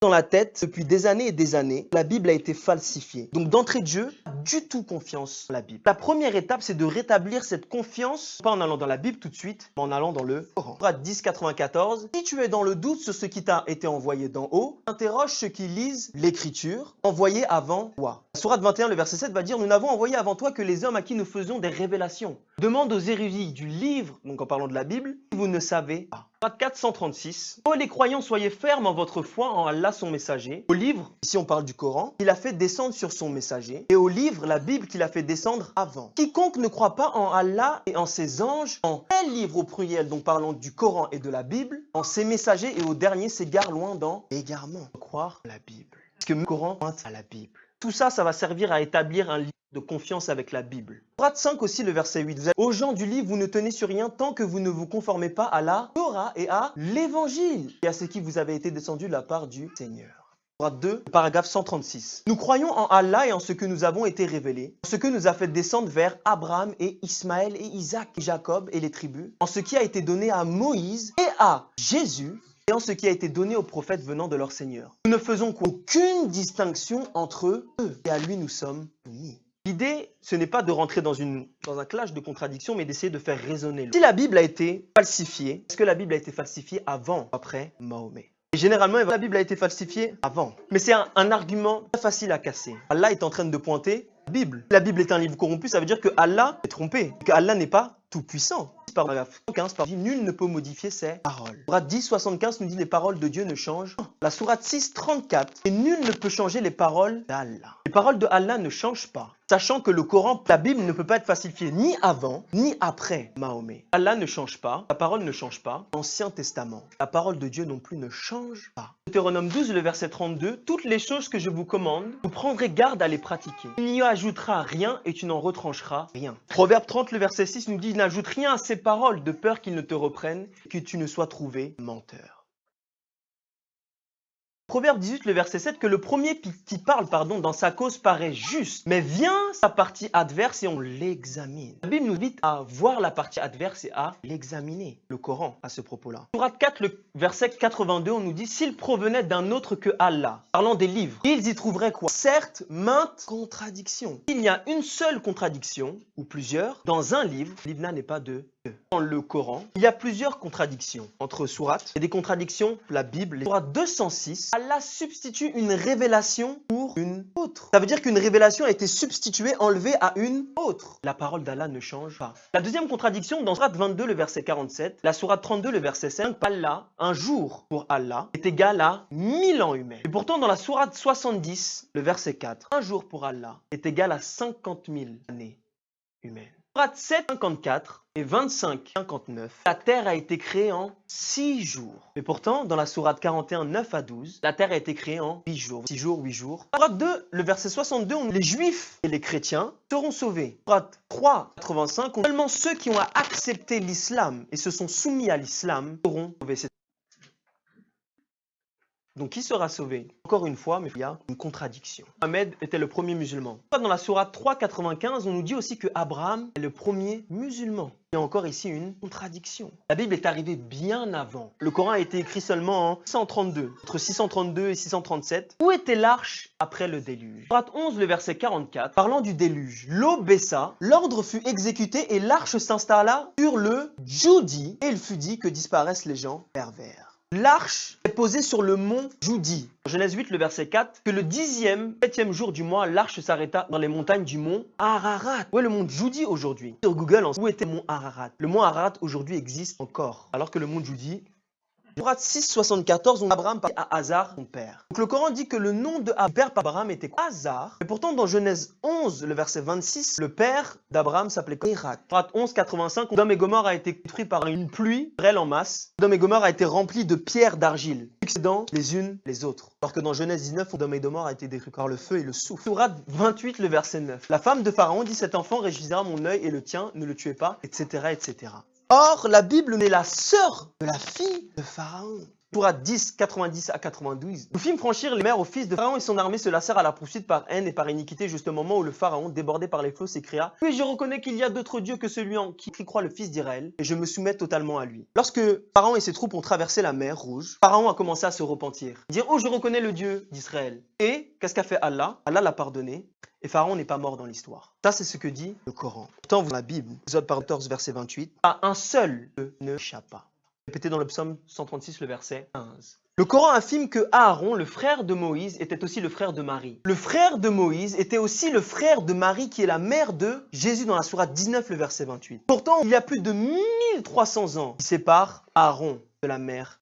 dans la tête depuis des années et des années, la Bible a été falsifiée. Donc d'entrée de jeu, pas du tout confiance en la Bible. La première étape, c'est de rétablir cette confiance, pas en allant dans la Bible tout de suite, mais en allant dans le Coran. Sourate 10,94. Si tu es dans le doute sur ce qui t'a été envoyé d'en haut, interroge ceux qui lisent l'écriture envoyée avant toi. La sourate 21, le verset 7 va dire: nous n'avons envoyé avant toi que les hommes à qui nous faisons des révélations. Demande aux érudits du livre, donc en parlant de la Bible, si vous ne savez pas. Sourate 436. Ô les croyants, soyez fermes en votre foi en Allah son messager. Au livre, ici on parle du Coran, il a fait descendre sur son messager. Et au livre, la Bible qu'il a fait descendre avant. Quiconque ne croit pas en Allah et en ses anges, en tel livre au pluriel, donc parlant du Coran et de la Bible, en ses messagers et au dernier s'égare loin dans l'égarement. Croire la Bible. Parce que le Coran pointe à la Bible. Tout ça, ça va servir à établir un lien de confiance avec la Bible. Sourate 5 aussi, le verset 8. Vous êtes aux gens du livre, vous ne tenez sur rien tant que vous ne vous conformez pas à la Torah et à l'Évangile et à ce qui vous avait été descendu de la part du Seigneur. Sourate 2, paragraphe 136. Nous croyons en Allah et en ce que nous avons été révélés, en ce que nous a fait descendre vers Abraham et Ismaël et Isaac et Jacob et les tribus, en ce qui a été donné à Moïse et à Jésus, et en ce qui a été donné aux prophètes venant de leur Seigneur. Nous ne faisons aucune distinction entre eux, et à lui nous sommes unis. L'idée, ce n'est pas de rentrer dans un clash de contradictions, mais d'essayer de faire résonner. Si la Bible a été falsifiée, est-ce que la Bible a été falsifiée avant ou après Mahomet? Et généralement, la Bible a été falsifiée avant. Mais c'est un argument très facile à casser. Allah est en train de pointer la Bible. La Bible est un livre corrompu, ça veut dire que Allah est trompé, que Allah n'est pas tout puissant. Paragraphe 15, nul ne peut modifier ses paroles. Sourate 10, 75 nous dit: les paroles de Dieu ne changent pas. La sourate 6, 34, et nul ne peut changer les paroles d'Allah. Les paroles de Allah ne changent pas. Sachant que le Coran, la Bible ne peut pas être falsifiée ni avant, ni après Mahomet. Allah ne change pas, la parole ne change pas. L'Ancien Testament, la parole de Dieu non plus ne change pas. Deutéronome 12, le verset 32, toutes les choses que je vous commande, vous prendrez garde à les pratiquer. Tu n'y ajouteras rien et tu n'en retrancheras rien. Proverbe 30, le verset 6 nous dit: n'ajoute rien à ces paroles de peur qu'ils ne te reprennent et que tu ne sois trouvé menteur. Proverbe 18, le verset 7, que le premier qui parle dans sa cause paraît juste, mais vient sa partie adverse et on l'examine. La Bible nous invite à voir la partie adverse et à l'examiner. Le Coran à ce propos-là. Sourate 4, le verset 82, on nous dit: s'ils provenaient d'un autre que Allah, parlant des livres, ils y trouveraient quoi? Certes, maintes contradictions. Il y a une seule contradiction, ou plusieurs, dans un livre. Le livre n'est pas de Dieu. Dans le Coran, il y a plusieurs contradictions entre sourates. Il y a des contradictions, la Bible. Sourate 206, Allah substitue une révélation pour une autre. Ça veut dire qu'une révélation a été substituée, enlevée à une autre. La parole d'Allah ne change pas. La deuxième contradiction, dans sourate 22, le verset 47, la sourate 32, le verset 5, Allah, un jour pour Allah, est égal à 1000 ans humains. Et pourtant, dans la sourate 70, le verset 4, un jour pour Allah est égal à 50 000 années humaines. Sourate 7, 54 et 25, 59, la terre a été créée en 6 jours. Mais pourtant, dans la sourate 41, 9 à 12, la terre a été créée en 8 jours. 6 jours, 8 jours. Sourate 2, le verset 62, les juifs et les chrétiens seront sauvés. Sourate 3, 85, seulement ceux qui ont accepté l'islam et se sont soumis à l'islam seront sauvés. Donc, qui sera sauvé? Encore une fois, mais il y a une contradiction. Mohammed était le premier musulman. Dans la sourate 3,95, on nous dit aussi que Abraham est le premier musulman. Il y a encore ici une contradiction. La Bible est arrivée bien avant. Le Coran a été écrit seulement en 632, entre 632 et 637. Où était l'arche après le déluge? Sourate 11, le verset 44, parlant du déluge. L'eau baissa, l'ordre fut exécuté et l'arche s'installa sur le Joudi. Et il fut dit que disparaissent les gens pervers. L'arche est posée sur le mont Joudi. Genèse 8, le verset 4, que le 7e jour du mois, l'arche s'arrêta dans les montagnes du mont Ararat. Où est le mont Joudi aujourd'hui? Sur Google, où était le mont Ararat? Le mont Ararat aujourd'hui existe encore, alors que le mont Joudi... Sourate 6, 74, Abraham parle à Hazar, son père. Donc le Coran dit que le nom de père Abraham était Hazar. Mais pourtant, dans Genèse 11, le verset 26, le père d'Abraham s'appelait Irak. Sourate 11, 85, Sodome et Gomorrhe a été détruit par une pluie, grêle en masse. Sodome et Gomorrhe a été rempli de pierres d'argile, succédant les unes les autres. Alors que dans Genèse 19, Sodome et Gomorrhe a été détruit par le feu et le souffle. Sourate 28, le verset 9. La femme de Pharaon dit: cet enfant réjouira mon œil et le tien, ne le tuez pas, etc., etc. Or, la Bible est la sœur de la fille de Pharaon. Sourate 10, 90 à 92, nous fîmes franchir les mers au fils de Pharaon et son armée se lassèrent à la poursuite par haine et par iniquité jusqu'au moment où le Pharaon, débordé par les flots, s'écria « Oui, je reconnais qu'il y a d'autres dieux que celui en qui croit le fils d'Israël, et je me soumets totalement à lui. » Lorsque Pharaon et ses troupes ont traversé la mer Rouge, Pharaon a commencé à se repentir, dire « Oh, je reconnais le Dieu d'Israël. » Et qu'est-ce qu'a fait Allah? Allah l'a pardonné. Et Pharaon n'est pas mort dans l'histoire. Ça, c'est ce que dit le Coran. Pourtant, dans la Bible, Exode 14, verset 28, pas un seul ne échappe pas. Répété dans le psaume 136, le verset 15. Le Coran affirme que Aaron, le frère de Moïse, était aussi le frère de Marie. Le frère de Moïse était aussi le frère de Marie, qui est la mère de Jésus dans la sourate 19, le verset 28. Pourtant, il y a plus de 1300 ans qui séparent Aaron de la mère